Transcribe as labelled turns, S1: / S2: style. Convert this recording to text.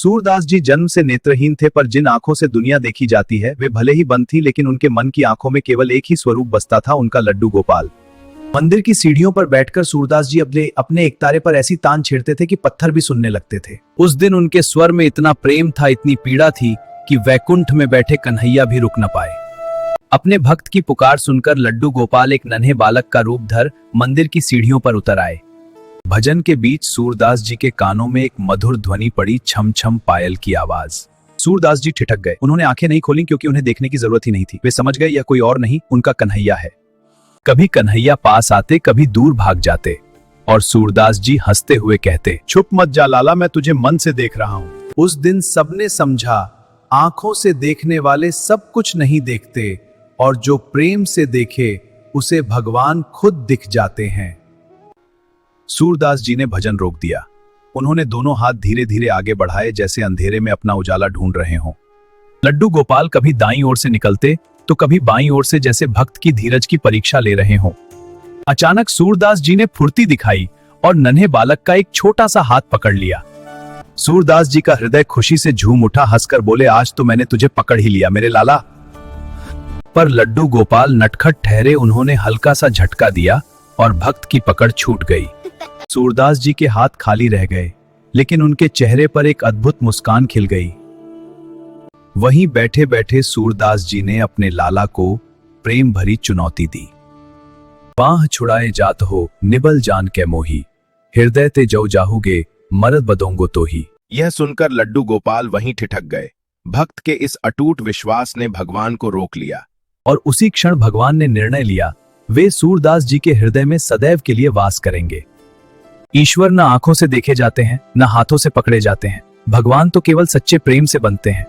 S1: सूरदास जी जन्म से नेत्रहीन थे, पर जिन आंखों से दुनिया देखी जाती है वे भले ही बंद थी, लेकिन उनके मन की आंखों में केवल एक ही स्वरूप बसता था, उनका लड्डू गोपाल। मंदिर की सीढ़ियों पर बैठकर सूरदास जी अपने एकतारे पर ऐसी तान छेड़ते थे कि पत्थर भी सुनने लगते थे। उस दिन उनके स्वर में इतना प्रेम था, इतनी पीड़ा थी कि वैकुंठ में बैठे कन्हैया भी रुक न पाए। अपने भक्त की पुकार सुनकर लड्डू गोपाल एक नन्हे बालक का रूप धर मंदिर की सीढ़ियों पर उतर आए। भजन के बीच सूरदास जी के कानों में एक मधुर ध्वनि पड़ी, छम छम पायल की आवाज। सूरदास जी ठिठक गए। उन्होंने आंखें नहीं खोली, क्योंकि उन्हें देखने की जरूरत ही नहीं थी। वे समझ गए यह कोई और नहीं, उनका कन्हैया है। कभी कन्हैया पास आते, कभी दूर भाग जाते, और सूरदास जी हंसते हुए कहते, छुप मत जा लाला, मैं तुझे मन से देख रहा हूं। उस दिन सबने समझा, आंखों से देखने वाले सब कुछ नहीं देखते, और जो प्रेम से देखे उसे भगवान खुद दिख जाते हैं। सूरदास जी ने भजन रोक दिया। उन्होंने दोनों हाथ धीरे धीरे आगे बढ़ाए, जैसे अंधेरे में अपना उजाला ढूंढ रहे हों। लड्डू गोपाल कभी दाईं ओर से निकलते तो कभी बाईं ओर से, जैसे भक्त की धीरज की परीक्षा ले रहे हों। अचानक सूरदास जी ने फुर्ती दिखाई और नन्हे बालक का एक छोटा सा हाथ पकड़ लिया। सूरदास जी का हृदय खुशी से झूम उठा, हंसकर बोले, आज तो मैंने तुझे पकड़ ही लिया मेरे लाला। पर लड्डू गोपाल नटखट ठहरे। उन्होंने हल्का सा झटका दिया और भक्त की पकड़ छूट गई। सूरदास जी के हाथ खाली रह गए, लेकिन उनके चेहरे पर एक अद्भुत मुस्कान खिल गई। वहीं बैठे बैठे सूरदास जी ने अपने लाला को प्रेम भरी चुनौती दी। बाह छुड़ाए जात हो निबल जान के मोही, हृदय ते जो जाहुगे मरद बदोंगो तो ही।
S2: यह सुनकर लड्डू गोपाल वहीं ठिठक गए। भक्त के इस अटूट विश्वास ने भगवान को रोक लिया,
S1: और उसी क्षण भगवान ने निर्णय लिया, वे सूरदास जी के हृदय में सदैव के लिए वास करेंगे। ईश्वर न आंखों से देखे जाते हैं, न हाथों से पकड़े जाते हैं। भगवान तो केवल सच्चे प्रेम से बनते हैं।